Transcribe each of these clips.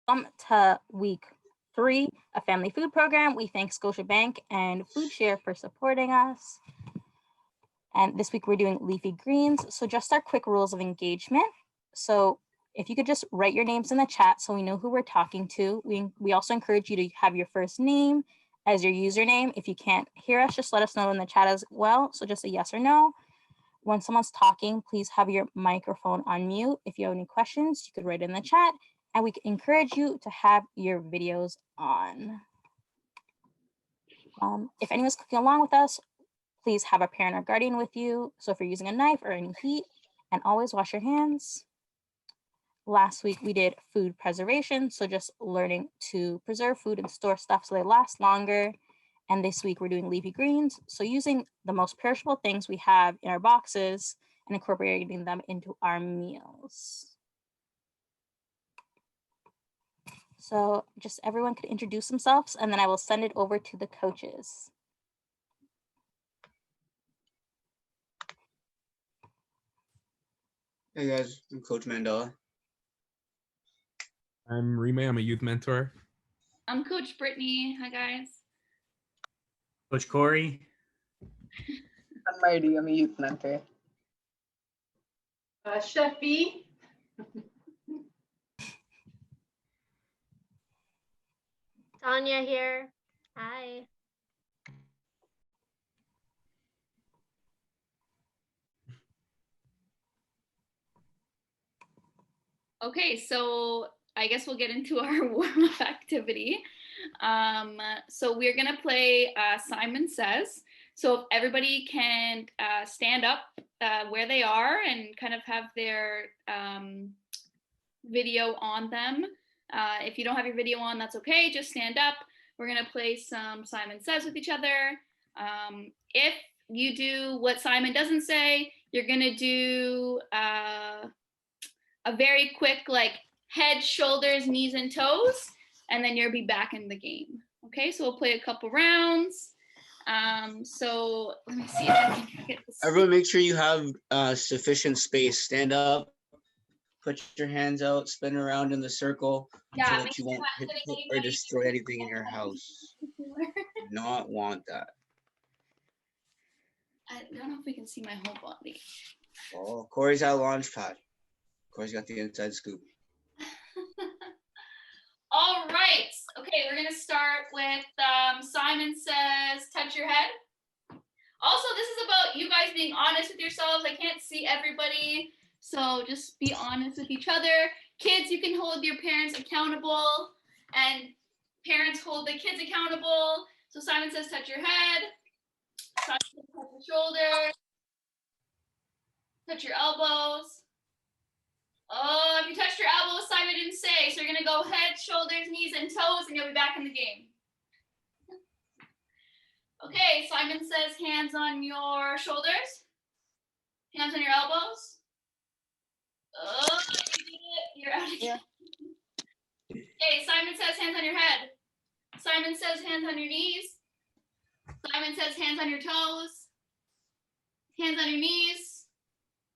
To week 3, a family food program. We thank Scotiabank and Food Share for supporting us. And this week we're doing Leafy Greens. So just our quick rules of engagement. So if you could just write your names in the chat so we know who we're talking to. We also encourage you to have your first name as your username. If you can't hear us, just let us know in the chat as well. So just a yes or no. When someone's talking, please have your microphone on mute. If you have any questions, you could write in the chat, and we encourage you to have your videos on. If anyone's cooking along with us, please have a parent or guardian with you. So if you're using a knife or any heat, and always wash your hands. Last week we did food preservation, so just learning to preserve food and store stuff so they last longer. And this week we're doing leafy greens, so using the most perishable things we have in our boxes and incorporating them into our meals. So just everyone could introduce themselves, and then I will send it over to the coaches. Hey guys, I'm Coach Mandela. I'm Rime, I'm a youth mentor. I'm Coach Brittany. Hi guys. Coach Corey. I'm Marty, I'm a youth mentor. Sheffy. Tanya here. Hi. Okay, so I guess we'll get into our warm-up activity. So we're gonna play Simon Says. So if everybody can stand up where they are and kind of have their video on them. If you don't have your video on, that's okay, just stand up. We're gonna play some Simon Says with each other. If you do what Simon doesn't say, you're gonna do a very quick like head, shoulders, knees, and toes, and then you'll be back in the game. Okay, so we'll play a couple rounds. So let me see if I can get this. Everyone make sure you have sufficient space. Stand up, put your hands out, spin around in the circle so that you won't hit or destroy anything in your house. Do not want that. I don't know if we can see my whole body. Oh, Corey's at launch pad. Corey's got the inside scoop. All right. Okay, we're gonna start with Simon Says, touch your head. Also, this is about you guys being honest with yourselves. I can't see everybody, so just be honest with each other. Kids, you can hold your parents accountable, and parents hold the kids accountable. So Simon Says, touch your head. Simon Says, touch your shoulders. Touch your elbows. Oh, if you touched your elbows, Simon didn't say. So you're going to go head, shoulders, knees, and toes, and you'll be back in the game. Okay, Simon Says hands on your shoulders. Hands on your elbows. Oh, you did it. You're out again. Okay, Simon Says hands on your head. Simon Says hands on your knees. Simon Says hands on your toes. Hands on your knees.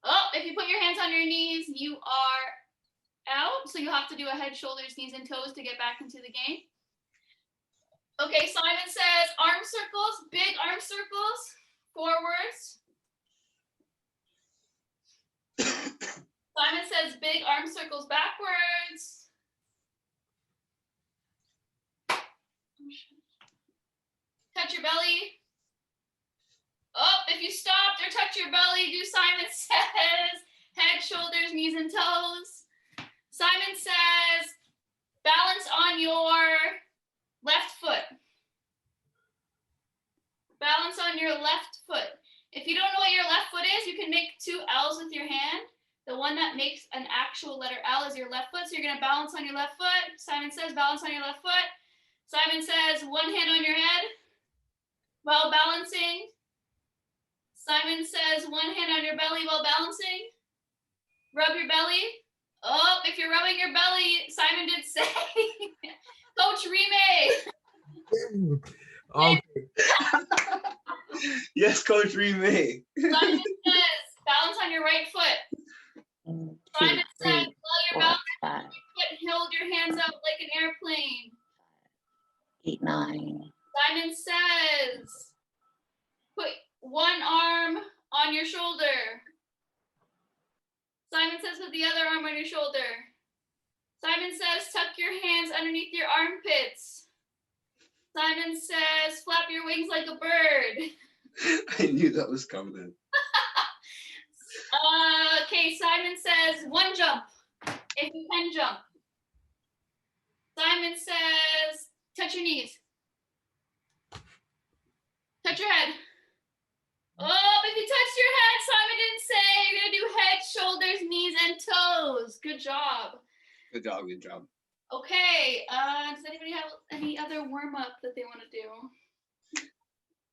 Oh, if you put your hands on your knees, you are out. So you'll have to do a head, shoulders, knees, and toes to get back into the game. Okay, Simon Says arm circles, big arm circles, forwards. Simon Says big arm circles backwards. Touch your belly. Oh, if you stopped or touch your belly, do Simon Says head, shoulders, knees, and toes. Simon Says balance on your left foot. Balance on your left foot. If you don't know what your left foot is, you can make 2 L's with your hand. The one that makes an actual letter L is your left foot. So you're going to balance on your left foot. Simon Says balance on your left foot. Simon Says one hand on your head while balancing. Simon Says one hand on your belly while balancing. Rub your belly. Oh, if you're rubbing your belly, Simon did say. Coach Rime. Okay. Yes, Coach Rime. Simon Says balance on your right foot. Simon Says while you're balancing on your right foot, hold your hands out like an airplane. 8, 9. Simon says, put one arm on your shoulder. Simon says, put the other arm on your shoulder. Simon says, tuck your hands underneath your armpits. Simon says, flap your wings like a bird. I knew that was coming. Okay, Simon says, one jump, if you can jump. Simon says, touch your knees. Touch your head. Oh, if you touched your head, Simon didn't say. You're gonna do head, shoulders, knees, and toes. Good job. Good job, good job. Okay, does anybody have any other warm-up that they want to do?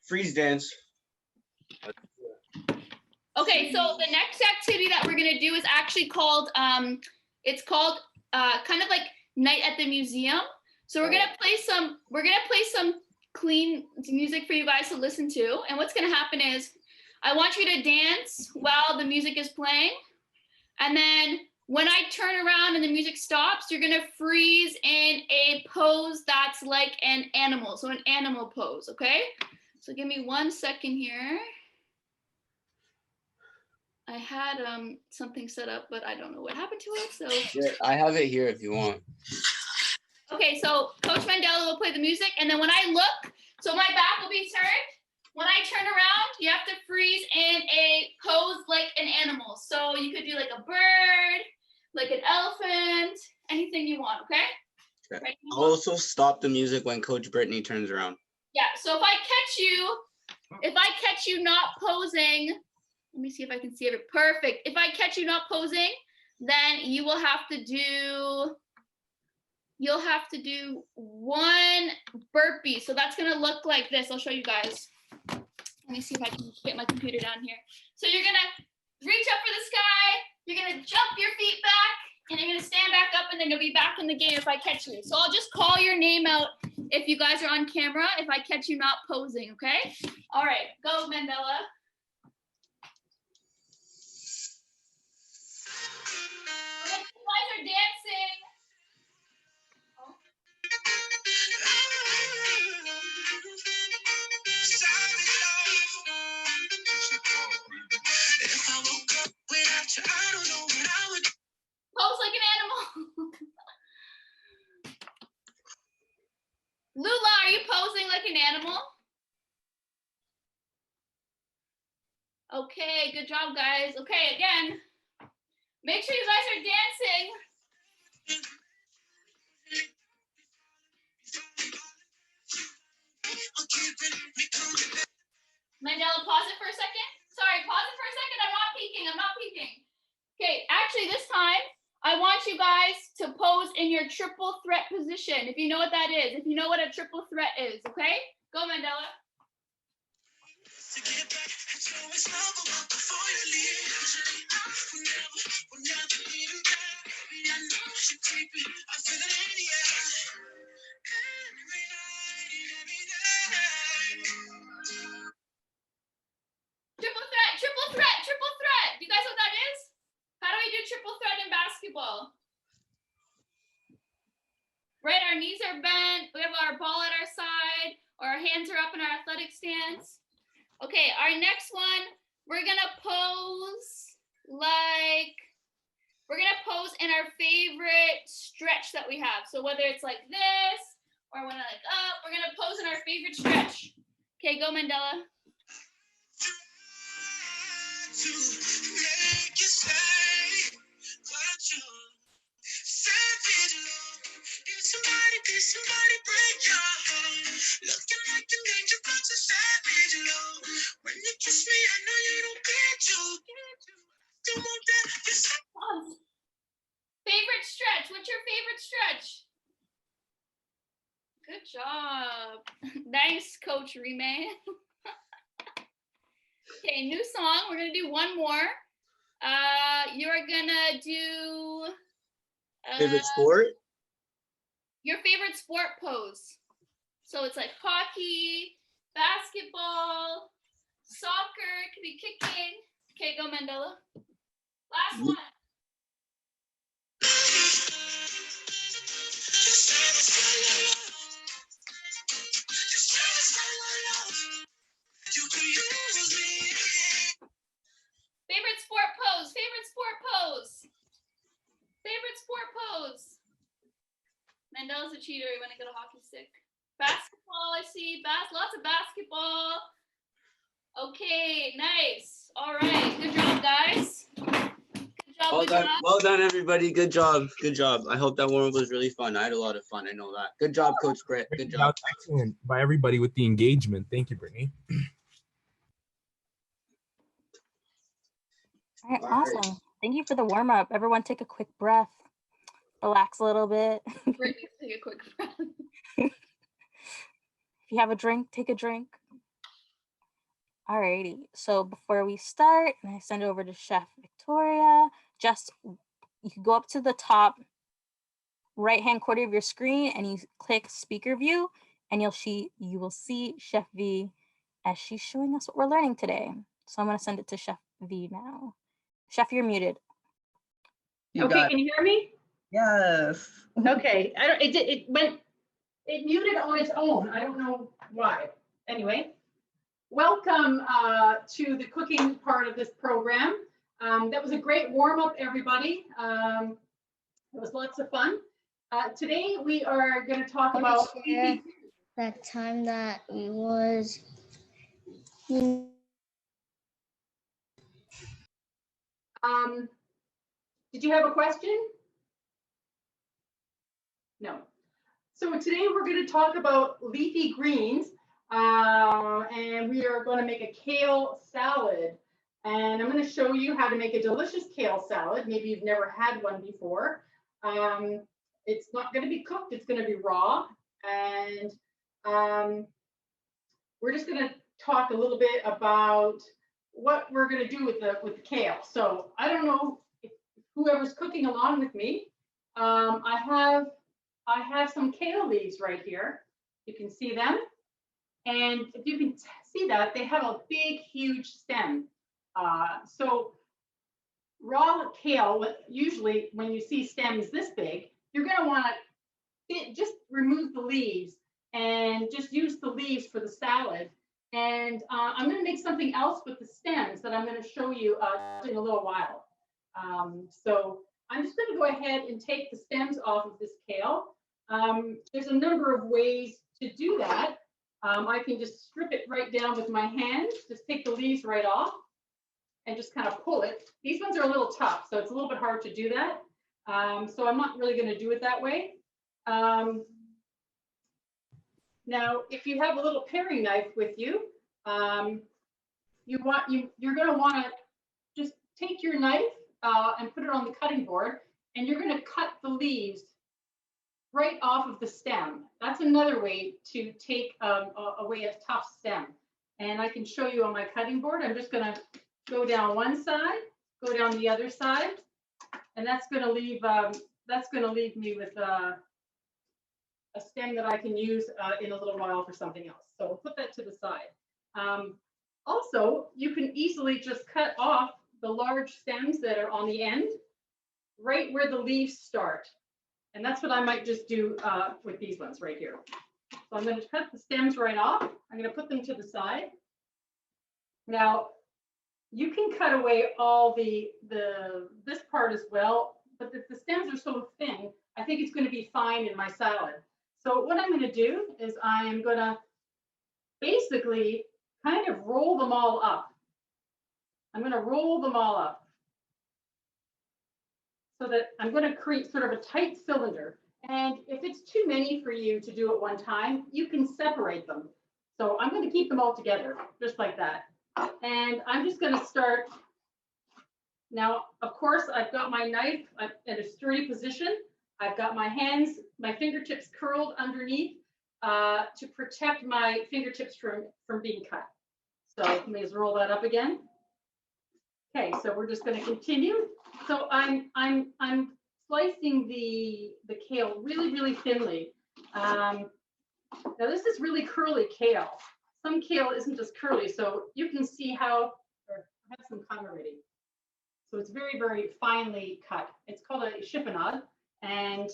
Freeze dance. Okay, so the next activity that we're gonna do is actually called, it's called kind of like Night at the Museum. So we're gonna play some clean music for you guys to listen to. And what's gonna happen is, I want you to dance while the music is playing. And then when I turn around and the music stops, you're gonna freeze in a pose that's like an animal. So an animal pose, okay? So give me 1 second here. I had something set up, but I don't know what happened to it, so. Yeah, I have it here if you want. Okay, so Coach Mandela will play the music, and then when I look, so my back will be turned. When I turn around, you have to freeze in a pose like an animal. So you could do like a bird, like an elephant, anything you want, okay? Okay. Ready? I'll also stop the music when Coach Brittany turns around. Yeah, so if I catch you not posing, let me see if I can see it. Perfect. If I catch you not posing, then you'll have to do one burpee. So that's gonna look like this. I'll show you guys. Let me see if I can get my computer down here. So you're gonna reach up for the sky, you're gonna jump your feet back, and you're gonna stand back up, and then you'll be back in the game if I catch you. So I'll just call your name out if you guys are on camera, if I catch you not posing, okay? All right, go Mandela. You guys are dancing. Pose like an animal. Lula, are you posing like an animal? Okay, good job, guys. Okay, again. Make sure you guys are dancing. Mandela, pause it for a second. Sorry, pause it for a second. I'm not peeking. Okay, actually this time, I want you guys to pose in your triple threat position. If you know what that is, if you know what a triple threat is, okay? Go, Mandela. Triple threat. Do you guys know what that is? How do we do triple threat in basketball? Right, our knees are bent, we have our ball at our side, or our hands are up in our athletic stance. Okay, our next one, we're gonna pose in our favorite stretch that we have. So whether it's like this, or when I like up, we're gonna pose in our favorite stretch. Okay, go Mandela. Somebody break your heart. Looking like an angel, but a savage love. When you kiss me, I know you don't get you. Don't want that. Favorite stretch. What's your favorite stretch? Good job. Nice, Coach Rime. Okay, new song. We're gonna do one more. You're gonna do Favorite sport? Your favorite sport pose. So it's like hockey, basketball, soccer, it could be kicking. Okay, go Mandela. Last one. Mandel's a cheater. He went to get a hockey stick. Basketball, I see. Lots of basketball. Okay, nice. All right, good job, guys. Good job. Good job. Well done, everybody. Good job. Good job. I hope that warm-up was really fun. I had a lot of fun. I know that. Good job, Coach Britt. Good job. Excellent by everybody with the engagement. Thank you, Brittany. All right, awesome. Thank you for the warm up. Everyone take a quick breath. Relax a little bit. Brittany, take a quick breath. If you have a drink, take a drink. Alrighty, so before we start, and I send it over to Chef Victoria, you can go up to the top right-hand corner of your screen and you click speaker view, and you will see Chef V as she's showing us what we're learning today. So I'm gonna send it to Chef V now. Chef, you're muted. Okay, can you hear me? Yes. Okay, it muted on its own. I don't know why. Anyway, welcome to the cooking part of this program. That was a great warm up, everybody. It was lots of fun. Today we are going to talk about that time that it was. Did you have a question? No. So today we're going to talk about leafy greens, and we are going to make a kale salad. And I'm going to show you how to make a delicious kale salad. Maybe you've never had one before. It's not going to be cooked, it's going to be raw. And we're just going to talk a little bit about what we're going to do with the kale. So I don't know if whoever's cooking along with me. I have some kale leaves right here. You can see them. And if you can see that, they have a big, huge stem. So raw kale, usually when you see stems this big, you're going to want to just remove the leaves and just use the leaves for the salad. And I'm going to make something else with the stems that I'm going to show you in a little while. So I'm just going to go ahead and take the stems off of this kale. There's a number of ways to do that. I can just strip it right down with my hands, just take the leaves right off and just kind of pull it. These ones are a little tough, so it's a little bit hard to do that. So I'm not really going to do it that way. Now, if you have a little paring knife with you, you're going to want to just take your knife and put it on the cutting board, and you're going to cut the leaves right off of the stem. That's another way to take away a tough stem. And I can show you on my cutting board. I'm just going to go down one side, go down the other side, and that's going to leave me with a stem that I can use in a little while for something else. So we'll put that to the side. Also, you can easily just cut off the large stems that are on the end, right where the leaves start. And that's what I might just do with these ones right here. So I'm going to cut the stems right off. I'm going to put them to the side. Now, you can cut away all this part as well, but the stems are so thin, I think it's going to be fine in my salad. So what I'm going to do is I am going to basically kind of roll them all up. I'm going to roll them all up so that I'm going to create sort of a tight cylinder. And if it's too many for you to do at one time, you can separate them. So I'm going to keep them all together, just like that. And I'm just going to start. Now, of course, I've got my knife in a sturdy position. I've got my hands, my fingertips curled underneath to protect my fingertips from being cut. So let me just roll that up again. Okay, so we're just going to continue. So I'm slicing the kale really, really thinly. Now this is really curly kale. Some kale isn't as curly, so you can see how. I have some come already. So it's very, very finely cut. It's called a chiffonade, and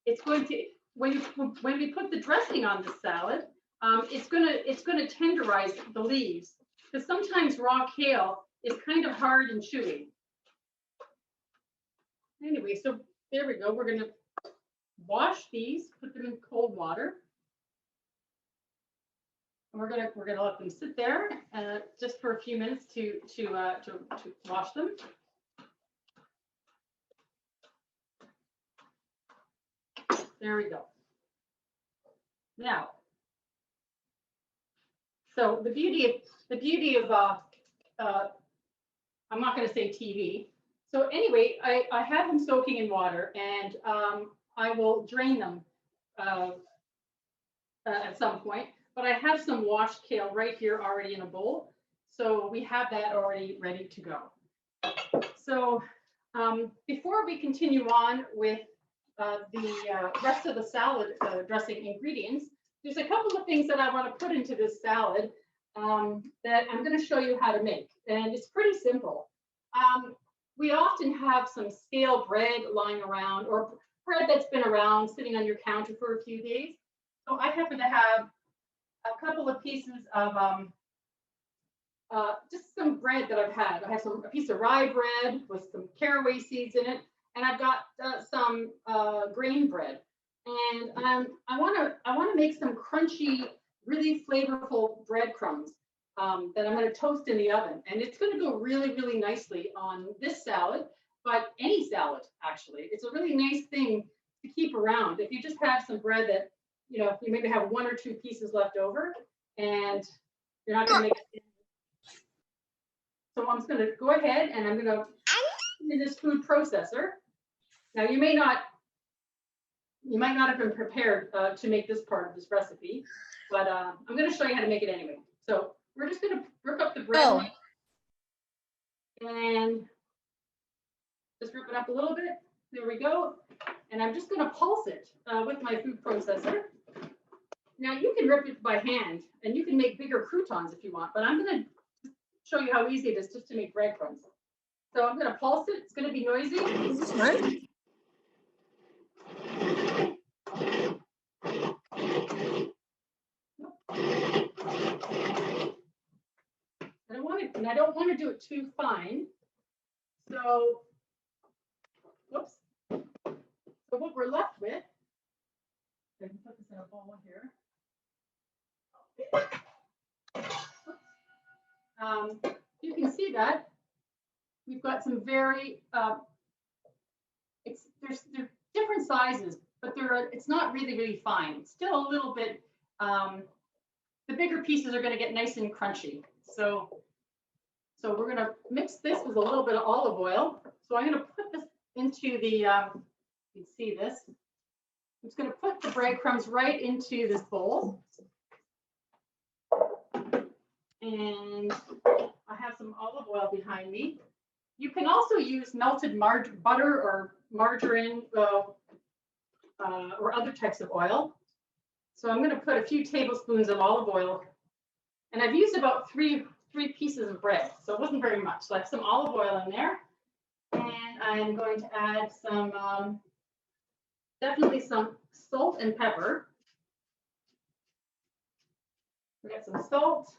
it's going to when we put the dressing on the salad, it's going to tenderize the leaves, because sometimes raw kale is kind of hard and chewy. Anyway, so there we go. We're going to wash these, put them in cold water. And we're gonna let them sit there just for a few minutes to wash them. There we go. Now, so the beauty of I'm not going to say TV. So anyway, I have them soaking in water, and I will drain them at some point. But I have some washed kale right here already in a bowl, so we have that already ready to go. So before we continue on with the rest of the salad dressing ingredients, there's a couple of things that I want to put into this salad that I'm going to show you how to make. And it's pretty simple. We often have some stale bread lying around, or bread that's been around sitting on your counter for a few days. So I happen to have a couple of pieces of just some bread that I've had. I have a piece of rye bread with some caraway seeds in it, and I've got some grain bread. And I want to make some crunchy, really flavorful breadcrumbs that I'm going to toast in the oven. And it's going to go really, really nicely on this salad, but any salad, actually. It's a really nice thing to keep around. If you just have some bread that, you know, you maybe have 1 or 2 pieces left over, and you're not going to make it. So I'm just going to go ahead and I'm going to put in this food processor. Now you might not have been prepared to make this part of this recipe, but I'm going to show you how to make it anyway. So we're just going to rip up the bread and just rip it up a little bit. There we go. And I'm just going to pulse it with my food processor. Now you can rip it by hand, and you can make bigger croutons if you want, but I'm going to show you how easy it is just to make breadcrumbs. So I'm going to pulse it. It's going to be noisy. Is this right? I don't want to do it too fine. So, whoops. So what we're left with, I can put this in a bowl here. You can see that we've got some very, they're different sizes, but it's not really, really fine. It's still a little bit, the bigger pieces are going to get nice and crunchy. So we're going to mix this with a little bit of olive oil. So I'm going to put this into the, you can see this. I'm just going to put the breadcrumbs right into this bowl. And I have some olive oil behind me. You can also use melted butter or margarine or other types of oil. So I'm going to put a few tablespoons of olive oil. And I've used about three pieces of bread, so it wasn't very much. So I have some olive oil in there, and I'm going to add some, definitely some salt and pepper. We got some salt.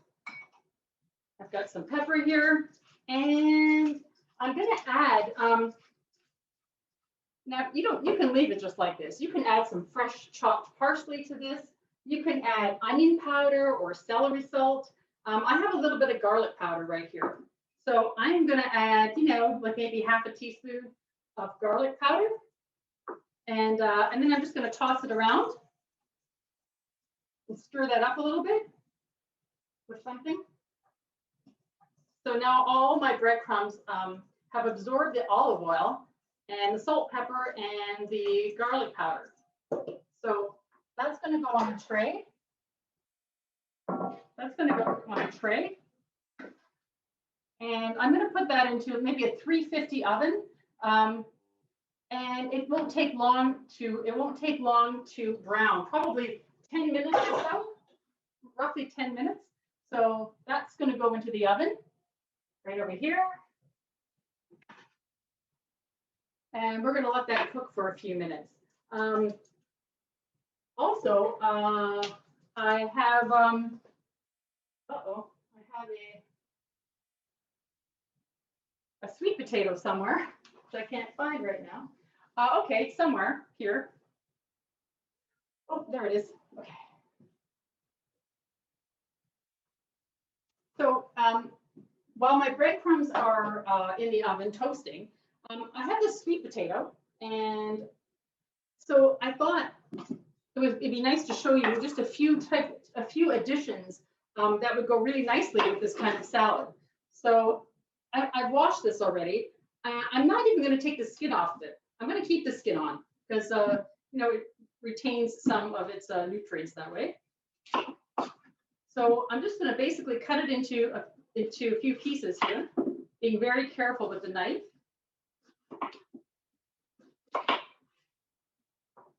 I've got some pepper here, and I'm going to add. Now you can leave it just like this. You can add some fresh chopped parsley to this. You can add onion powder or celery salt. I have a little bit of garlic powder right here. So I'm going to add, like maybe half a teaspoon of garlic powder. And then I'm just going to toss it around and stir that up a little bit with something. So now all my breadcrumbs have absorbed the olive oil and the salt, pepper, and the garlic powder. So that's going to go on a tray. That's going to go on a tray. And I'm going to put that into maybe a 350 oven. And it won't take long to brown, probably 10 minutes or so, roughly 10 minutes. So that's going to go into the oven right over here. And we're going to let that cook for a few minutes. Also, I have, a sweet potato somewhere, which I can't find right now. Okay, somewhere here. Oh, there it is. Okay. So while my breadcrumbs are in the oven toasting, I have this sweet potato, and so I thought it'd be nice to show you just a few additions that would go really nicely with this kind of salad. So I've washed this already. I'm not even going to take the skin off of it. I'm going to keep the skin on because it retains some of its nutrients that way. So I'm just going to basically cut it into a few pieces here, being very careful with the knife.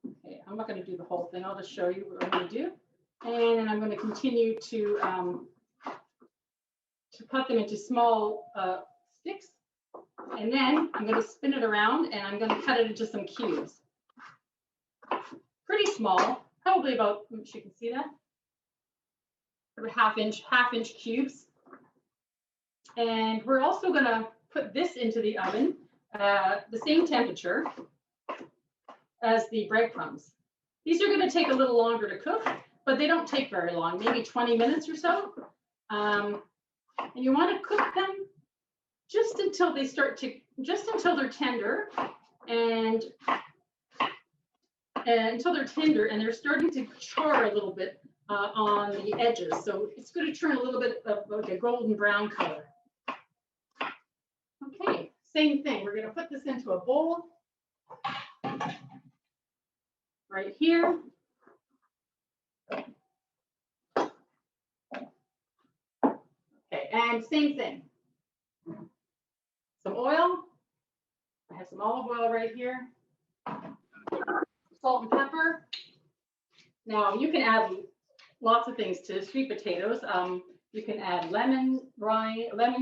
Okay, I'm not going to do the whole thing. I'll just show you what I'm going to do. And then I'm going to continue to cut them into small sticks. And then I'm going to spin it around and I'm going to cut it into some cubes. Pretty small, probably about, you can see that, half inch cubes. And we're also going to put this into the oven, the same temperature as the breadcrumbs. These are going to take a little longer to cook, but they don't take very long, maybe 20 minutes or so. And you want to cook them just until they until they're tender and until they're tender and they're starting to char a little bit on the edges. So it's going to turn a little bit of like a golden brown color. Okay, same thing. We're going to put this into a bowl right here. Okay, and same thing. Some oil. I have some olive oil right here. Salt and pepper. Now you can add lots of things to sweet potatoes. You can add lemon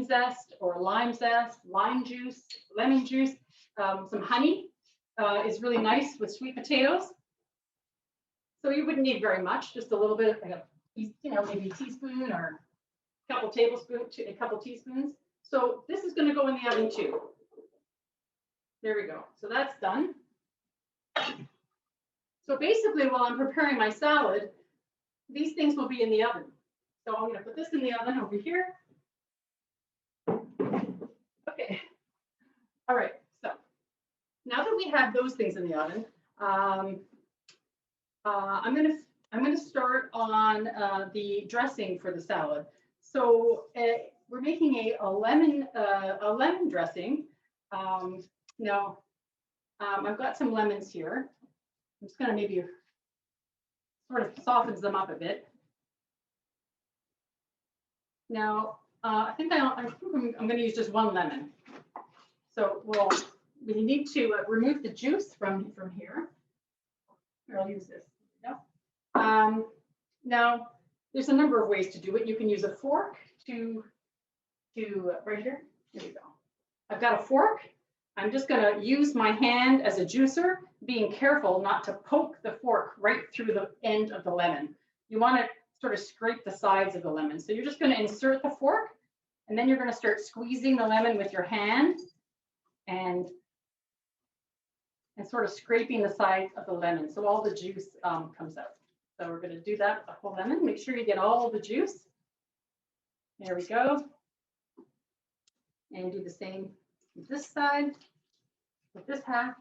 zest or lime zest, lime juice, lemon juice. Some honey is really nice with sweet potatoes. So you wouldn't need very much, just a little bit, maybe a teaspoon or a couple tablespoons, a couple teaspoons. So this is going to go in the oven too. There we go. So that's done. So basically, while I'm preparing my salad, these things will be in the oven. So I'm going to put this in the oven over here. Okay. All right. So now that we have those things in the oven, I'm going to start on the dressing for the salad. So we're making a lemon dressing. Now I've got some lemons here. I'm just going to maybe sort of softens them up a bit. Now I think I'm going to use just one lemon. So we need to remove the juice from here. Here, I'll use this. Now, there's a number of ways to do it. You can use a fork to right here. There you go. I've got a fork. I'm just going to use my hand as a juicer, being careful not to poke the fork right through the end of the lemon. You want to sort of scrape the sides of the lemon. So you're just going to insert the fork, and then you're going to start squeezing the lemon with your hand and sort of scraping the sides of the lemon so all the juice comes out. So we're going to do that with the whole lemon. Make sure you get all the juice. There we go. And do the same with this side, with this half.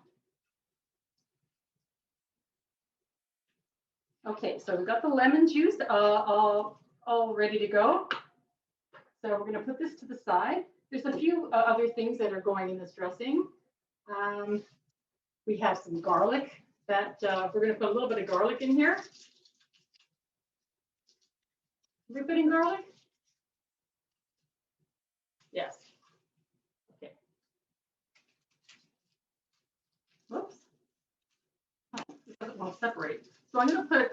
Okay, so we've got the lemon juice all ready to go. So we're going to put this to the side. There's a few other things that are going in this dressing. We have some garlic that we're going to put a little bit of garlic in here. Are we putting garlic? Yes. Okay. Whoops. It doesn't want to separate. So I'm going to put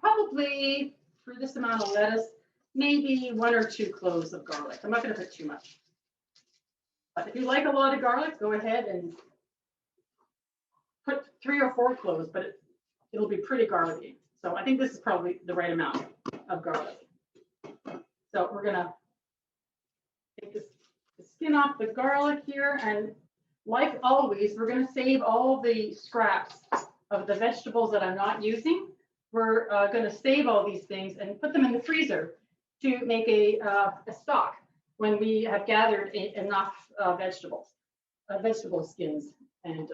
probably for this amount of lettuce, maybe 1 or 2 cloves of garlic. I'm not going to put too much. But if you like a lot of garlic, go ahead and put 3 or 4 cloves, but it'll be pretty garlicky. So I think this is probably the right amount of garlic. So we're going to take the skin off the garlic here. And like always, we're going to save all the scraps of the vegetables that I'm not using. we're going to save all these things and put them in the freezer to make a stock when we have gathered enough vegetable skins. And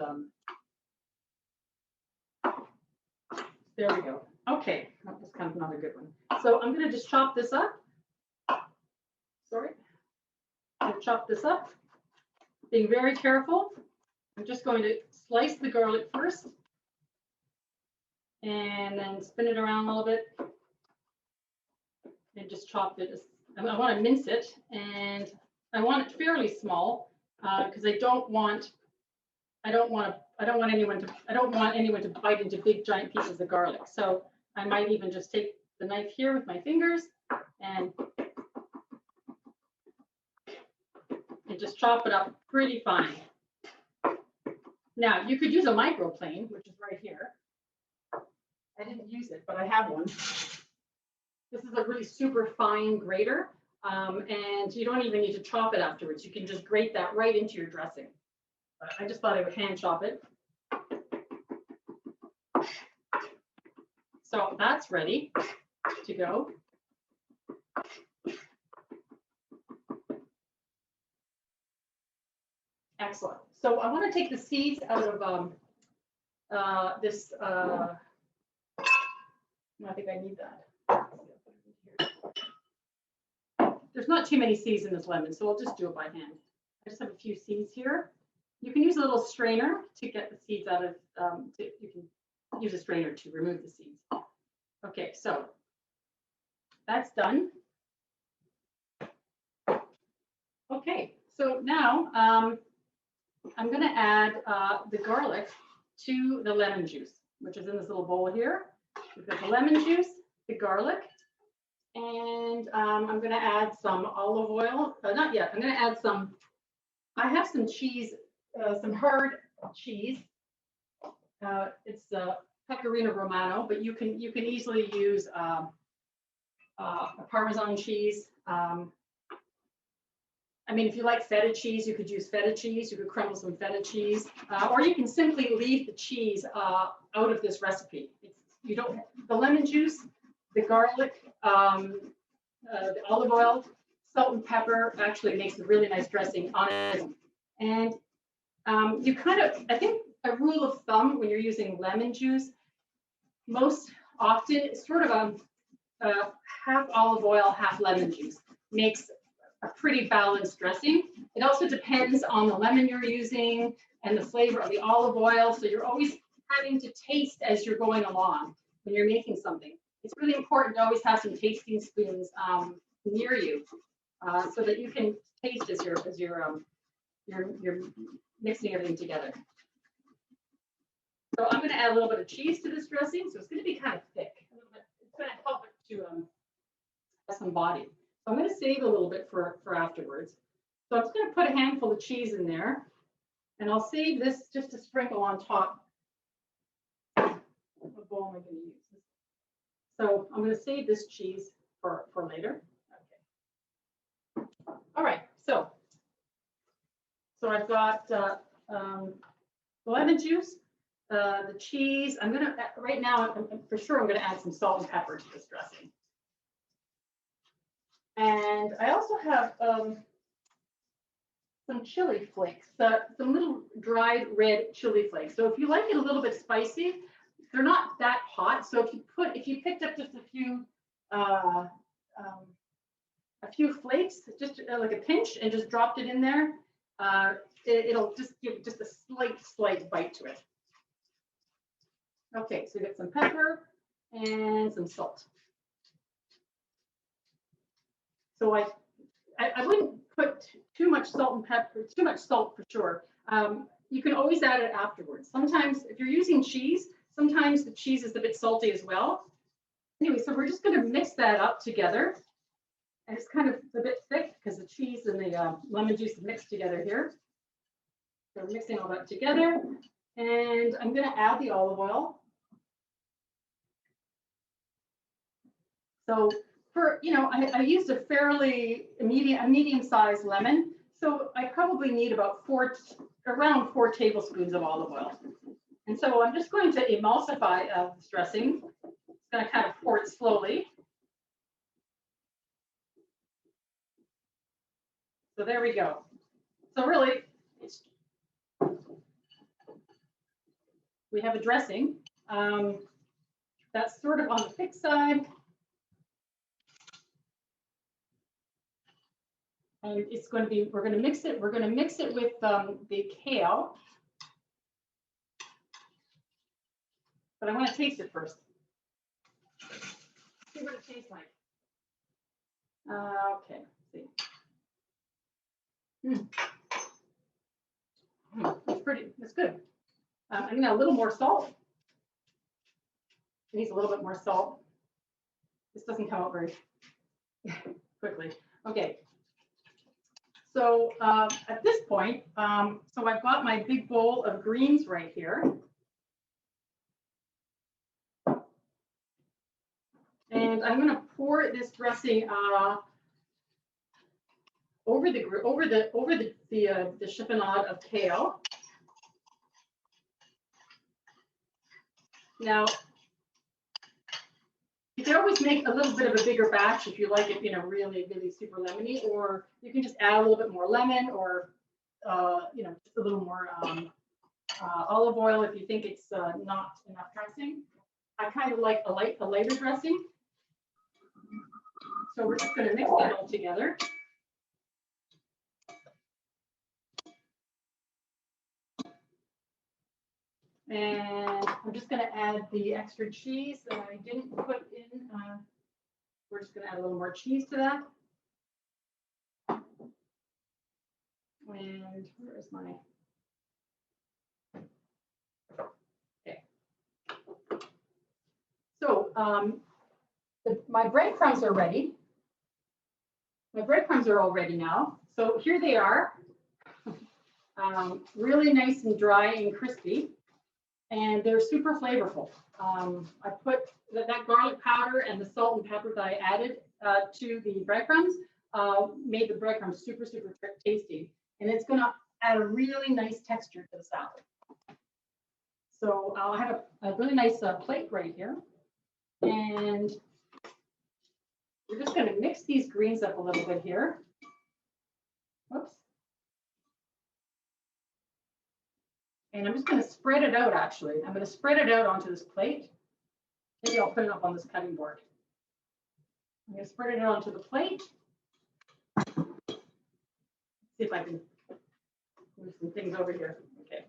there we go. Okay, that was kind of not a good one. So I'm going to just chop this up. Sorry. I'm going to chop this up. Being very careful. I'm just going to slice the garlic first and then spin it around a little bit and just chop it. I want to mince it, and I want it fairly small because I don't want anyone to bite into big giant pieces of garlic. So I might even just take the knife here with my fingers and just chop it up pretty fine. Now you could use a microplane, which is right here. I didn't use it, but I have one. This is a really super fine grater, and you don't even need to chop it afterwards. You can just grate that right into your dressing. But I just thought I would hand chop it. So that's ready to go. Excellent. So I want to take the seeds out of this. I think I need that. There's not too many seeds in this lemon, so I'll just do it by hand. I just have a few seeds here. You can use a little strainer to get the seeds out of, you can use a strainer to remove the seeds. Okay, so that's done. Okay, so now I'm going to add the garlic to the lemon juice, which is in this little bowl here. We've got the lemon juice, the garlic, and I'm going to add some olive oil. Not yet. I'm going to add some. I have some cheese, some hard cheese. It's Pecorino Romano, but you can easily use a Parmesan cheese. I mean, if you like feta cheese, you could use feta cheese. You could crumble some feta cheese, or you can simply leave the cheese out of this recipe. You don't. The lemon juice, the garlic, the olive oil, salt and pepper actually makes a really nice dressing on it. And you kind of, I think a rule of thumb when you're using lemon juice, most often it's sort of a half olive oil, half lemon juice makes a pretty balanced dressing. It also depends on the lemon you're using and the flavor of the olive oil. So you're always having to taste as you're going along when you're making something. It's really important to always have some tasting spoons near you so that you can taste as you're mixing everything together. So I'm going to add a little bit of cheese to this dressing. So it's going to be kind of thick. It's going to help it to have some body. So I'm going to save a little bit for afterwards. So I'm just going to put a handful of cheese in there, and I'll save this just to sprinkle on top. What bowl am I going to use? So I'm going to save this cheese for later. Okay. All right. So I've got lemon juice, the cheese. I'm going to right now. For sure, I'm going to add some salt and pepper to this dressing. And I also have some chili flakes, some little dried red chili flakes. So if you like it a little bit spicy, they're not that hot. So if you picked up just a few flakes, just like a pinch, and just dropped it in there, it'll just give just a slight bite to it. Okay, so we got some pepper and some salt. So I wouldn't put too much salt and pepper, too much salt for sure. You can always add it afterwards. Sometimes if you're using cheese, sometimes the cheese is a bit salty as well. Anyway, so we're just going to mix that up together. And it's kind of a bit thick because the cheese and the lemon juice mixed together here. So we're mixing all that together. And I'm going to add the olive oil. So I used a fairly medium-sized lemon. So I probably need about around 4 tablespoons of olive oil. And so I'm just going to emulsify this dressing. gonna kind of pour it slowly. So there we go. So really, we have a dressing that's sort of on the thick side. And it's going to be, we're going to mix it with the kale. But I want to taste it first. See what it tastes like. Okay, let's see. It's pretty, it's good. I'm gonna add a little more salt. It needs a little bit more salt. This doesn't come out very quickly. Okay. So at this point, so I've got my big bowl of greens right here. And I'm going to pour this dressing over the chiffonade of kale. Now, you can always make a little bit of a bigger batch if you like it, you know, really, really super lemony, or you can just add a little bit more lemon, or you know, just a little more olive oil if you think it's not enough dressing. I kind of like a lighter dressing. So we're just going to mix that all together. And I'm just going to add the extra cheese that I didn't put in. We're just going to add a little more cheese to that. And where is my? Okay. So my breadcrumbs are ready. My breadcrumbs are all ready now. So here they are, really nice and dry and crispy, and they're super flavorful. I put that garlic powder and the salt and pepper that I added to the breadcrumbs made the breadcrumbs super, super tasty, and it's going to add a really nice texture to the salad. So I'll have a really nice plate right here, and we're just going to mix these greens up a little bit here. Whoops. And I'm just going to spread it out, actually. I'm going to spread it out onto this plate. Maybe I'll put it up on this cutting board. I'm going to spread it out onto the plate. See if I can move some things over here. Okay.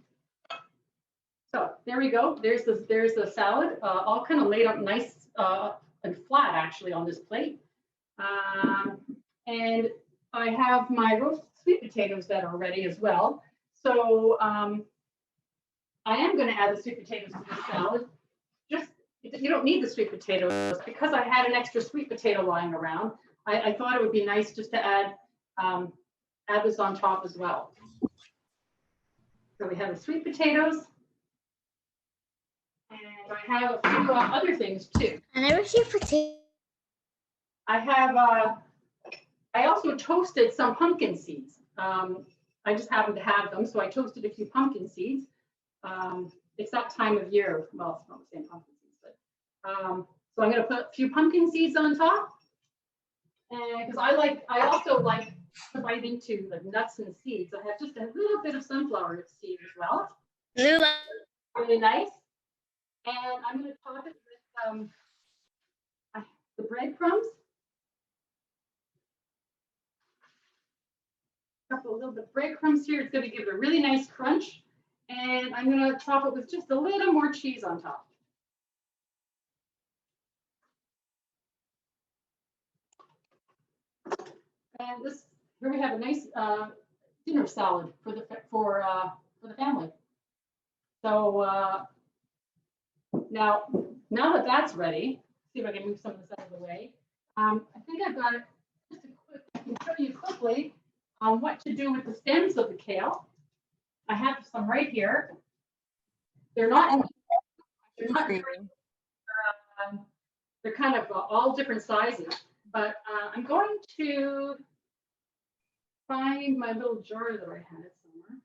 So there we go. There's the salad, all kind of laid up nice and flat, actually, on this plate. And I have my roasted sweet potatoes that are ready as well. So I am going to add the sweet potatoes to the salad. Just, you don't need the sweet potatoes. Because I had an extra sweet potato lying around, I thought it would be nice just to add this on top as well. So we have the sweet potatoes. And I have a few other things too. I never see potato. I have, I also toasted some pumpkin seeds. I just happened to have them, so I toasted a few pumpkin seeds. It's that time of year. Well, it's not the same pumpkin seeds, but so I'm going to put a few pumpkin seeds on top. And because I also like to bite into the nuts and seeds. I have just a little bit of sunflower seed as well. Lula. Really nice. And I'm going to top it with the breadcrumbs. A little bit of breadcrumbs here. It's going to give it a really nice crunch. And I'm going to top it with just a little more cheese on top. And this, here we have a nice dinner salad for the family. So now that that's ready, see if I can move some of this out of the way. I think I've got just I can show you quickly on what to do with the stems of the kale. I have some right here. They're kind of all different sizes, but I'm going to find my little jar that I had somewhere.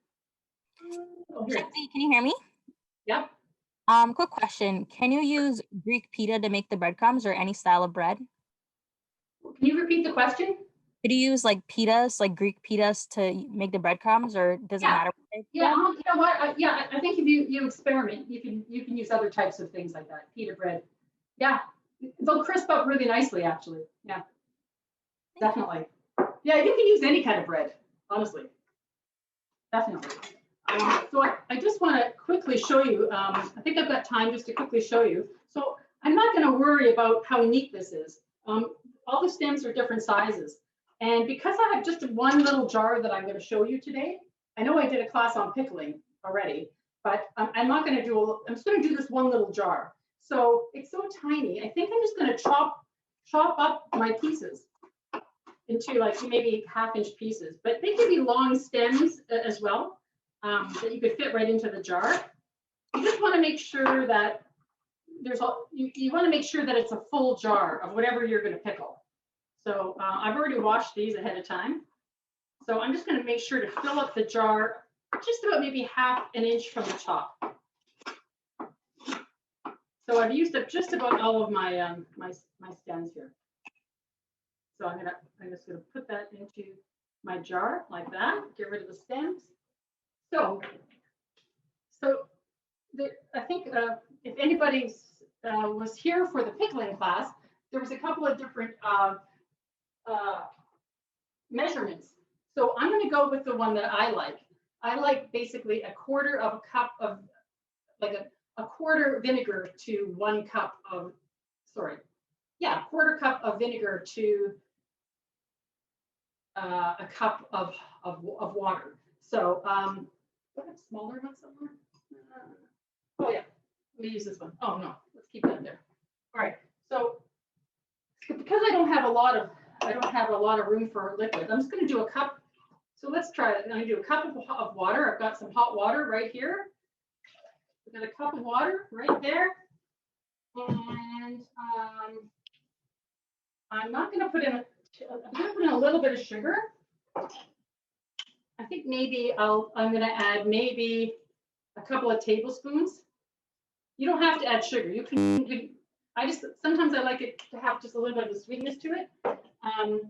Oh, here. Jesse, can you hear me? Yep. Quick question. Can you use Greek pita to make the breadcrumbs or any style of bread? Can you repeat the question? Could you use like pitas, like Greek pitas to make the breadcrumbs, or does it Yeah. matter? Yeah, you know what? I think if you experiment, you can use other types of things like that. Pita bread. Yeah, they'll crisp up really nicely, actually. Yeah, definitely. Yeah, you can use any kind of bread, honestly. Definitely. So I just want to quickly show you. I think I've got time just to quickly show you. So I'm not going to worry about how neat this is. All the stems are different sizes. And because I have just one little jar that I'm going to show you today, I know I did a class on pickling already, but I'm not going to do, I'm just going to do this one little jar. So it's so tiny. I think I'm just going to chop up my pieces into like maybe half-inch pieces, but they can be long stems as well, that you could fit right into the jar. You just want to make sure that you want to make sure that it's a full jar of whatever you're going to pickle. So I've already washed these ahead of time. So I'm just going to make sure to fill up the jar just about maybe half an inch from the top. So I've used up just about all of my my stems here. So I'm just gonna put that into my jar like that. Get rid of the stems. So I think if anybody was here for the pickling class, there was a couple of different measurements. So I'm going to go with the one that I like. I like basically a quarter of a cup of, like a quarter vinegar to 1 cup of, quarter cup of vinegar to a cup of water. So do I have a smaller one somewhere? Oh yeah, let me use this one. Oh no, let's keep that there. All right, so because I don't have a lot of room for liquid, I'm just going to do a cup. So let's try it. I'm going to do a cup of water. I've got some hot water right here. I've got a cup of water right there. And I'm not going to put in, I'm going to put in a little bit of sugar. I think maybe I'm going to add maybe a couple of tablespoons. You don't have to add sugar. You can, sometimes I like it to have just a little bit of a sweetness to it.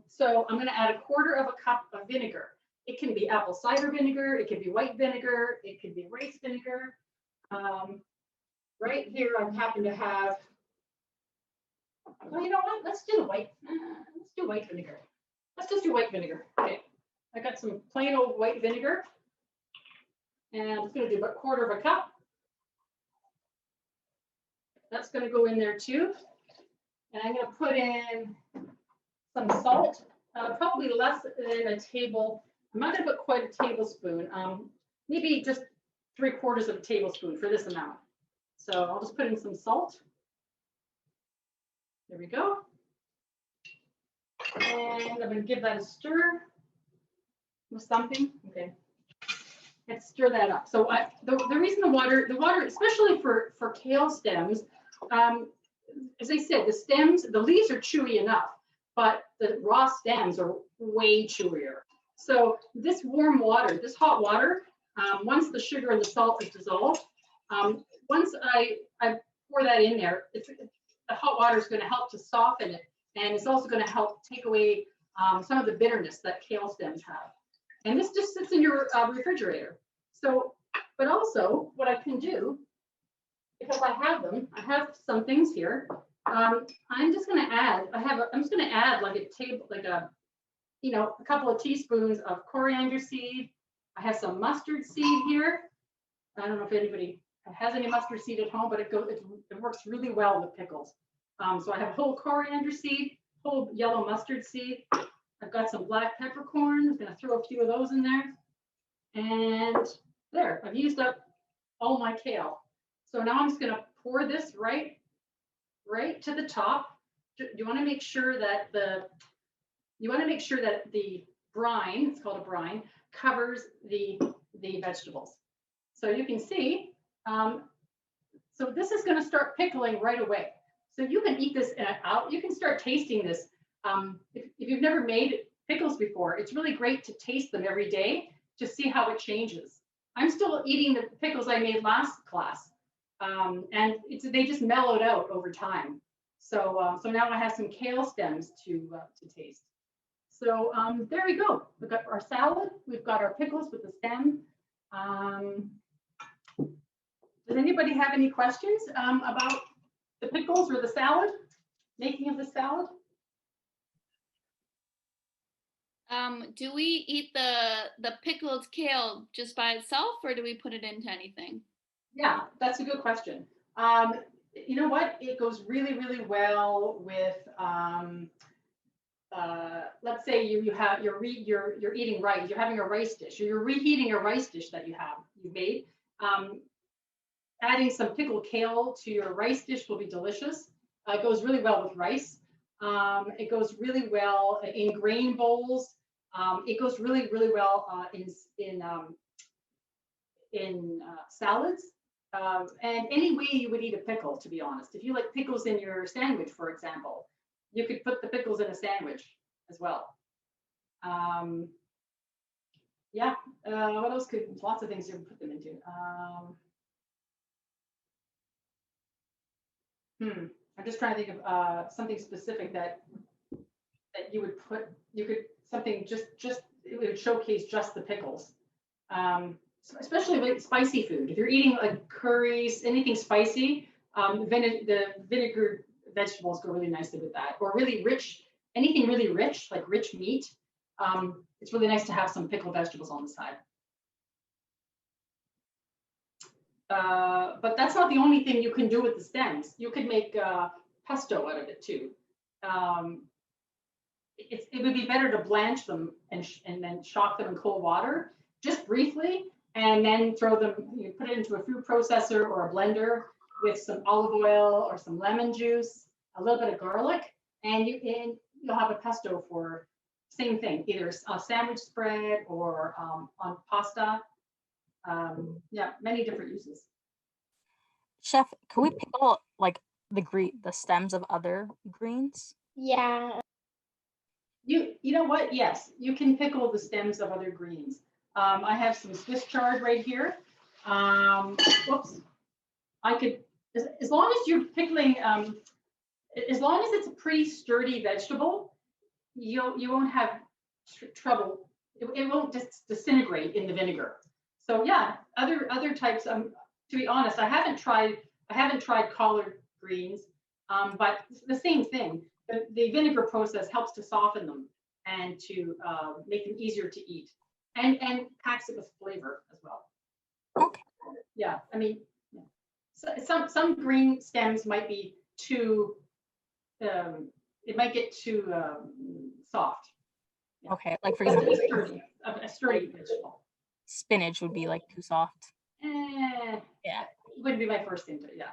So I'm going to add a quarter of a cup of vinegar. It can be apple cider vinegar. It can be white vinegar. It can be rice vinegar. Right here, I happen to have, well, you know what? Let's do white vinegar. Let's just do white vinegar. Okay. I got some plain old white vinegar. And I'm just going to do about a quarter of a cup. That's going to go in there too. And I'm going to put in some salt, probably less than a table. I'm not going to put quite a tablespoon, maybe just 3/4 of a tablespoon for this amount. So I'll just put in some salt. There we go. And I'm going to give that a stir with something. Okay. Let's stir that up. So the reason the water, especially for kale stems, as I said, the stems, the leaves are chewy enough, but the raw stems are way chewier. So this warm water, this hot water, once the sugar and the salt is dissolved, once I pour that in there, the hot water is going to help to soften it, and it's also going to help take away some of the bitterness that kale stems have. And this just sits in your refrigerator. So, but also what I can do, because I have some things here. I'm just going to add. I'm just going to add like a couple of teaspoons of coriander seed. I have some mustard seed here. I don't know if anybody has any mustard seed at home, but it works really well with pickles. So I have whole coriander seed, whole yellow mustard seed. I've got some black peppercorn. I'm going to throw a few of those in there. And there, I've used up all my kale. So now I'm just going to pour this right to the top. You want to make sure that the brine, it's called a brine, covers the vegetables. So you can see, so this is going to start pickling right away. So you can eat this out. You can start tasting this. If you've never made pickles before, it's really great to taste them every day to see how it changes. I'm still eating the pickles I made last class. They just mellowed out over time. So now I have some kale stems to taste. So there we go. We've got our salad. We've got our pickles with the stem. Does anybody have any questions about the pickles or the salad? Making of the salad? Do we eat the pickled kale just by itself, or do we put it into anything? Yeah, that's a good question. You know what? It goes really, really well with. Let's say you're eating rice. You're having a rice dish, or you're reheating a rice dish that you made. Adding some pickled kale to your rice dish will be delicious. It goes really well with rice. It goes really well in grain bowls. It goes really, really well in salads. And any way you would eat a pickle, to be honest. If you like pickles in your sandwich, for example, you could put the pickles in a sandwich as well. Yeah, what else lots of things you can put them into. I'm just trying to think of something specific that you would put, something it would showcase just the pickles. Especially with spicy food. If you're eating like curries, anything spicy, the vinegar vegetables go really nicely with that. Or really rich, anything really rich, like rich meat. It's really nice to have some pickled vegetables on the side. But that's not the only thing you can do with the stems. You could make pesto out of it too. It would be better to blanch them and then shock them in cold water, just briefly, and then throw them. You put it into a food processor or a blender with some olive oil or some lemon juice, a little bit of garlic, and you'll have a pesto for same thing, either a sandwich spread or on pasta. Yeah, many different uses. Chef, can we pickle like the stems of other greens? Yeah. You know what? Yes, you can pickle the stems of other greens. I have some Swiss chard right here. Whoops. I could, as long as you're pickling, as long as it's a pretty sturdy vegetable, you won't have trouble. It won't just disintegrate in the vinegar. So yeah, other types. To be honest, I haven't tried collard greens, but the same thing. The vinegar process helps to soften them and to make them easier to eat, and packs it with flavor as well. Okay. Yeah, I mean, yeah. So, some green stems might be too. It might get too soft. Yeah. Okay, like for It has to example, be a sturdy vegetable. spinach would be like too soft. Yeah, it wouldn't be my first thing to, yeah.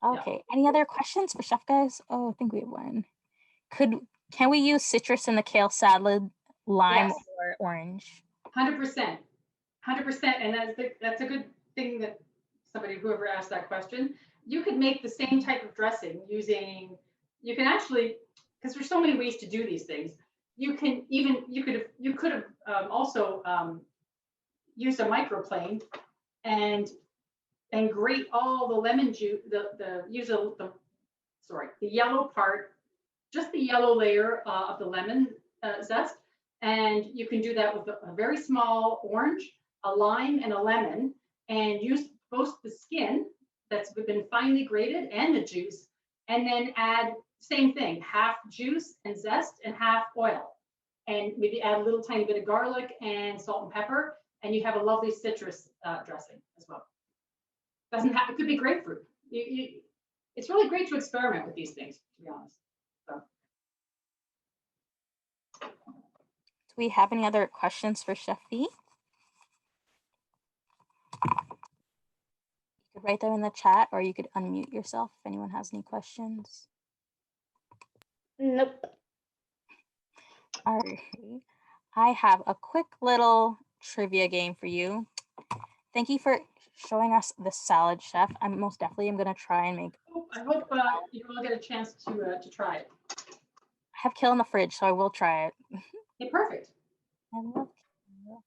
Okay. Any other questions for chef guys? Oh, I think we have one. Can we use citrus in the kale salad, lime Yes. or orange? 100%, 100%, and that's a good thing that whoever asked that question. You could make the same type of dressing using. You can actually, because there's so many ways to do these things. You could have also used a microplane and grate all the lemon juice. The yellow part, just the yellow layer of the lemon zest, and you can do that with a very small orange, a lime, and a lemon, and use both the skin that's been finely grated and the juice, and then add same thing, half juice and zest and half oil, and maybe add a little tiny bit of garlic and salt and pepper, and you have a lovely citrus dressing as well. It could be grapefruit. It's really great to experiment with these things, to be honest. So. Do we have any other questions for Chef V? You could write them in the chat, or you could unmute yourself if anyone has any questions. Nope. All right. I have a quick little trivia game for you. Thank you for showing us the salad, chef. I'm most definitely going to try and make. I hope you all get a chance to try it. I have kale in the fridge, so I will try it. Okay, perfect. I love kale.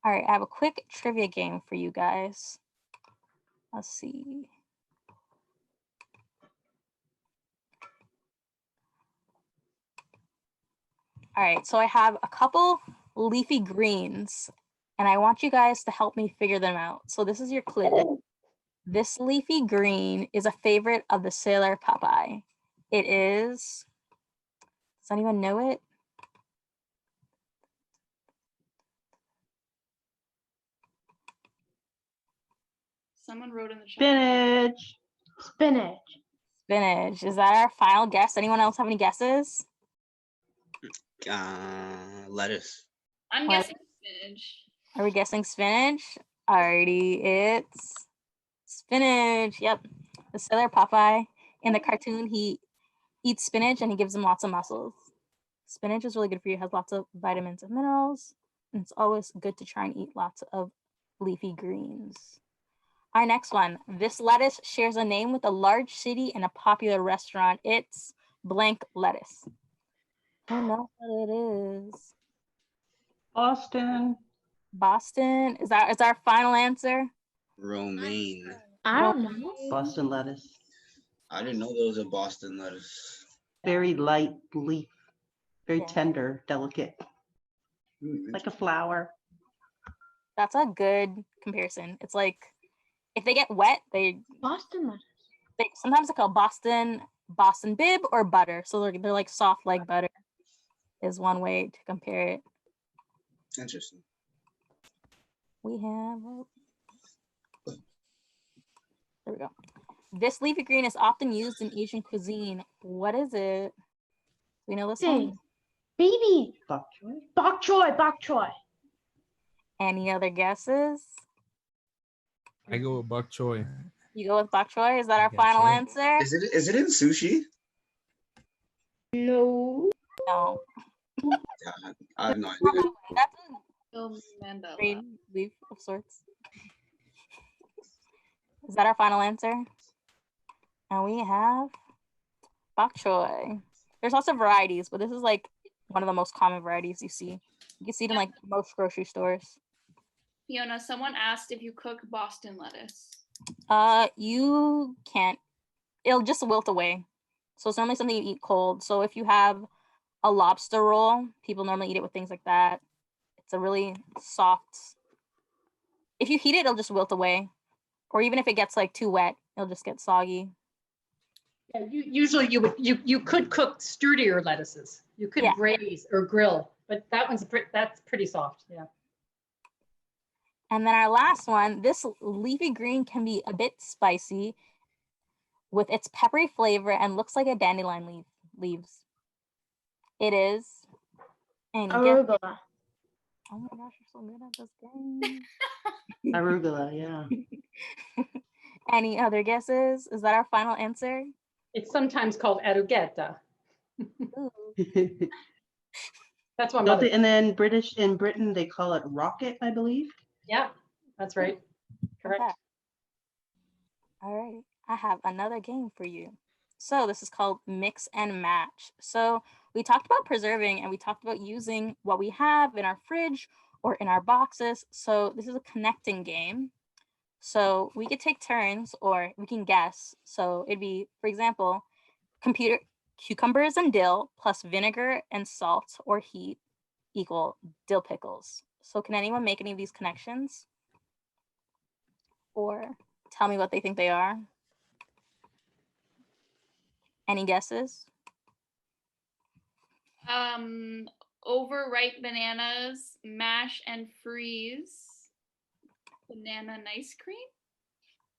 All right, I have a quick trivia game for you guys. Let's see. All right, so I have a couple leafy greens, and I want you guys to help me figure them out. So this is your clue. This leafy green is a favorite of the sailor Popeye. It is, does anyone know it? Someone wrote in the chat. Spinach. Spinach. Spinach. Is that our final guess? Anyone else have any guesses? Lettuce. I'm What? guessing spinach. Are we guessing spinach? Alrighty, it's spinach. Yep. The sailor Popeye in the cartoon, he eats spinach and he gives him lots of muscles. Spinach is really good for you. It has lots of vitamins and minerals. And it's always good to try and eat lots of leafy greens. Our next one. This lettuce shares a name with a large city and a popular restaurant. It's blank lettuce. Who knows what it is? Boston. Boston. Is that our final answer? Romaine. I don't know. Boston lettuce. I didn't know there was a Boston lettuce. Very light leaf. Very Yeah. tender, delicate. Like a flower. That's a good comparison. It's like if they get wet, Boston lettuce. they sometimes they're called Boston bib or butter. So they're like soft like butter is one way to compare it. Interesting. We have there we go. This leafy green is often used in Asian cuisine. What is it? We know this one? Dang. Baby. Bok choy. Bok choy. Bok choy. Any other guesses? I go with bok choy. You go with bok choy? Is that our Guess final so. answer? Is it in sushi? No. No. I have no idea. That's Bill a Mandela. green leaf of sorts. Is that our final answer? And we have bok choy. There's lots of varieties, but this is like one of the most common varieties you see. You can see it in like most grocery stores. Fiona, someone asked if you cook Boston lettuce. You can't. It'll just wilt away. So it's normally something you eat cold. So if you have a lobster roll, people normally eat it with things like that. It's a really soft. If you heat it, it'll just wilt away. Or even if it gets like too wet, it'll just get soggy. Yeah, usually you could cook sturdier lettuces. You could Yeah. braise or grill, but that's pretty soft. Yeah. And then our last one, this leafy green can be a bit spicy with its peppery flavor and looks like a dandelion leaves. It is. And Arugula. oh my gosh, you're so good at this game. Arugula, yeah. Any other guesses? Is that our final answer? It's sometimes called arugetta. Ooh. That's what Don't mother. they- and then in Britain, they call it rocket, I believe. Yeah, that's right. Correct. Okay. All right, I have another game for you. So this is called mix and match. So we talked about preserving and we talked about using what we have in our fridge or in our boxes. So this is a connecting game. So we could take turns or we can guess. So it'd be, for example, cucumbers and dill plus vinegar and salt or heat equal dill pickles. So can anyone make any of these connections? Or tell me what they think they are? Any guesses? Overripe bananas, mash and freeze. Banana and ice cream.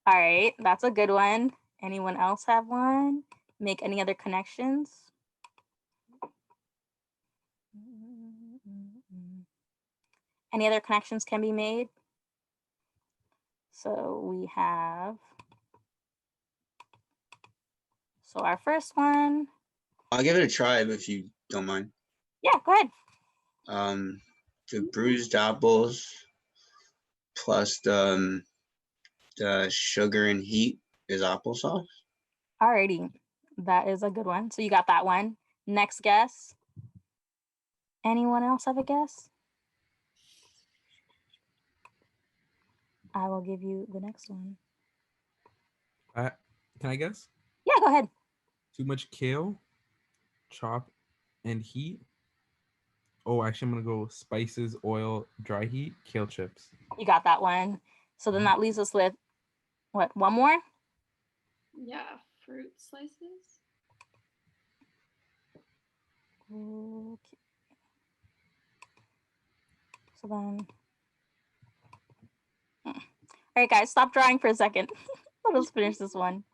All right, that's a good one. Anyone else have one? Make any other connections? Any other connections can be made? So we have, so our first one. I'll give it a try if you don't mind. Yeah, go ahead. The bruised apples plus the sugar and heat is applesauce. Alrighty, that is a good one. So you got that one. Next guess. Anyone else have a guess? I will give you the next one. Can I guess? Yeah, go ahead. Too much kale, chop, and heat. Oh, actually, I'm gonna go spices, oil, dry heat, kale chips. You got that one. So then that leaves us with what? One more? Yeah, fruit slices. Okay. So then, all right, guys, stop drawing for a second. Let us finish this one.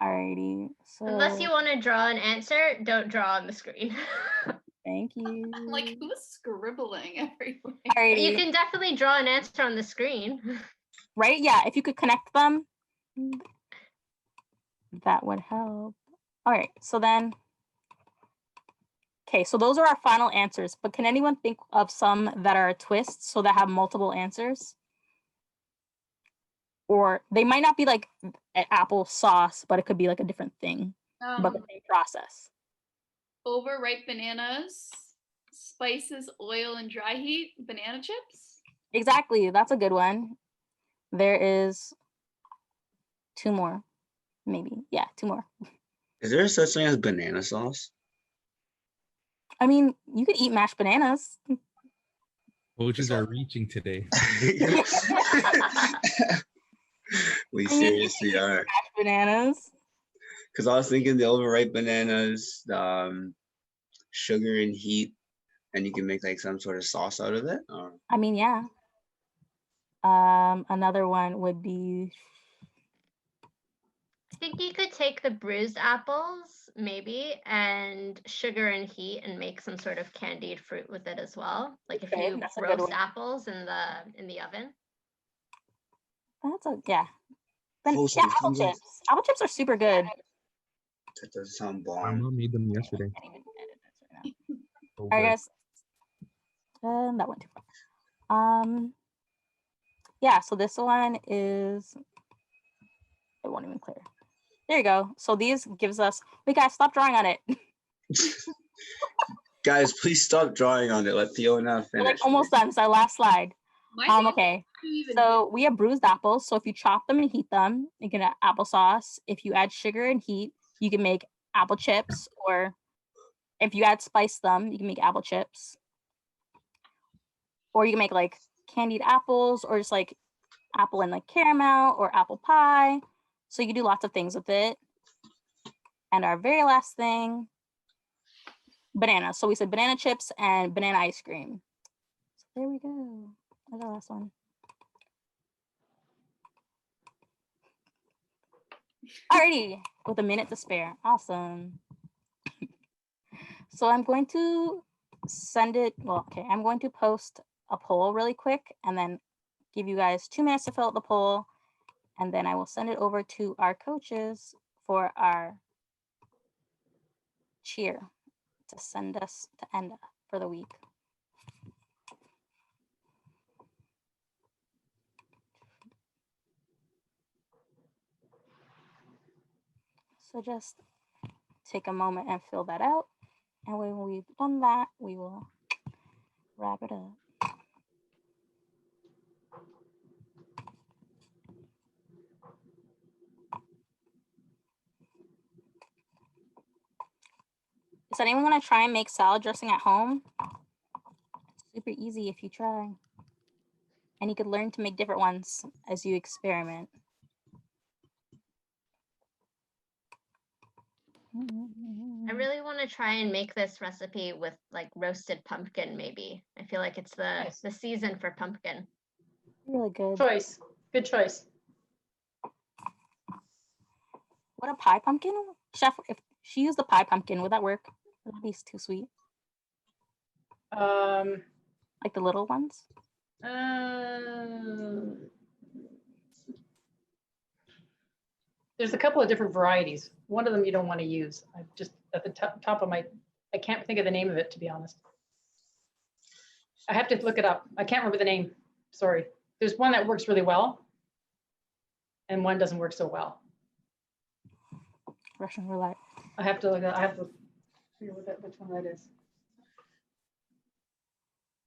Alrighty. So Unless you want to draw an answer, don't draw on the screen. thank you. Like, who's scribbling everywhere? Alrighty. You can definitely draw an answer on the screen. Right? Yeah, if you could connect them, that would help. All right, so then, okay, so those are our final answers, but can anyone think of some that are twists, so that have multiple answers? Or they might not be like an apple sauce, but it could be like a different thing, but the same process. Overripe bananas, spices, oil, and dry heat, banana chips. Exactly, that's a good one. There is 2 more, maybe. Yeah, 2 more. Is there such thing as banana sauce? I mean, you could eat mashed bananas. Coaches are reaching today. We I mean, you seriously could eat are. mashed bananas. Because I was thinking the overripe bananas, sugar and heat, and you can make like some sort of sauce out of it. Or... I mean, yeah. Another one would be, I think you could take the bruised apples, maybe, and sugar and heat and make some sort of candied fruit with it as well. Like if Okay, you that's a good roast one. apples in the oven. that's a, yeah. Then, Oh, yeah, so it apple sounds like- chips. Apple chips are super good. That doesn't sound My bomb. mom made them yesterday. I can't even edit this right now. So All right, good. guys. That went too far. Yeah, so this one is, it won't even clear. There you go. So these gives us, wait guys, stop drawing on it. Guys, please stop drawing on it. Let Fiona We're finish. like almost done. It's our last slide. My Okay. So we have bruised apples. So if you chop them and heat them, you can add applesauce. If you add sugar and heat, you can make apple chips. Or if you add spice them, you can make apple chips. Or you can make like candied apples, or just like apple and like caramel, or apple pie. So you can do lots of things with it. And our very last thing, banana. So we said banana chips and banana ice cream. So there we go. That's our last one. Alrighty, with a minute to spare. Awesome. So I'm going to send it, well, okay, I'm going to post a poll really quick and then give you guys 2 minutes to fill out the poll. And then I will send it over to our coaches for our cheer to send us to end for the week. So just take a moment and fill that out. And when we've done that, we will wrap it up. Does anyone want to try and make salad dressing at home? It's super easy if you try. And you could learn to make different ones as you experiment. I really want to try and make this recipe with like roasted pumpkin, maybe. I feel like it's the season for pumpkin. Really good. Choice. Good choice. What a pie pumpkin? Chef, if she used the pie pumpkin, would that work? Would that be too sweet? Like the little ones? There's a couple of different varieties. One of them you don't want to use. I just at the top of my, I can't think of the name of it, to be honest. I have to look it up. I can't remember the name. Sorry. There's one that works really well and one doesn't work so well. Russian roulette. I have to look at, I have to figure which one that is.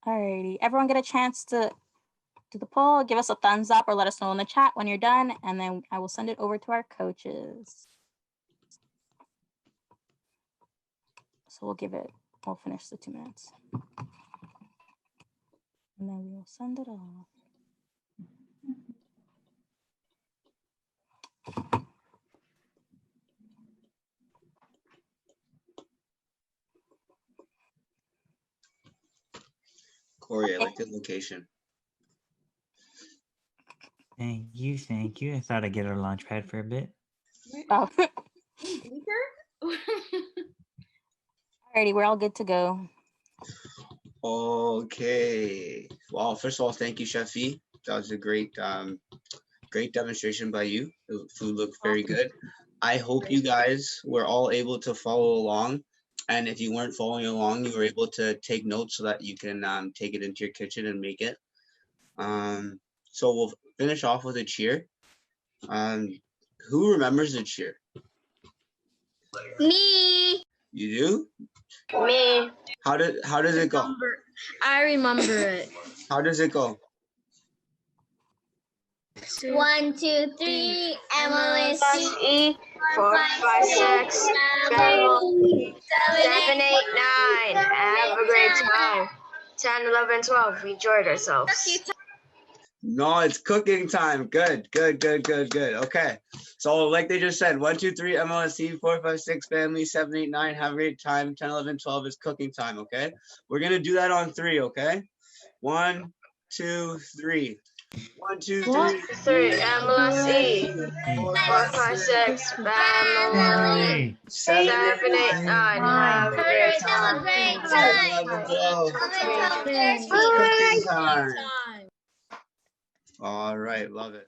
Alrighty, everyone get a chance to to the poll. Give us a thumbs up or let us know in the chat when you're done, and then I will send it over to our coaches. So we'll finish the 2 minutes. And then we'll send it off. Corey, I like the location. Thank you. Thank you. I thought I'd get our launch pad for a bit. Oh. Alrighty, we're all good to go. Okay. Well, first of all, thank you, Chef E. That was a great demonstration by you. The food looked very good. I hope you guys were all able to follow along. And if you weren't following along, you were able to take notes so that you can take it into your kitchen and make it. So we'll finish off with a cheer. Who remembers the cheer? Me. You do? Me. How does it go? I remember it. How does it go? 1, 2, 3, Emily, E, 4, 5, 6, 7, 7, 8, 9. Have a great time. 10, 11, 12. We enjoyed ourselves. No, it's cooking time. Good. Okay. So like they just said, 1, 2, 3, MLSC, 4, 5, 6, family, 7, 8, 9, have a great time. 10, 11, 12 is cooking time. Okay. We're going to do that on 3. Okay. 1, 2, 3. 1, 2, 3. 3, MLSE, 4, 5, 6, family, 7, 8, 9. Have a great time. 10, 11, 12. Cooking time. All right. Love it.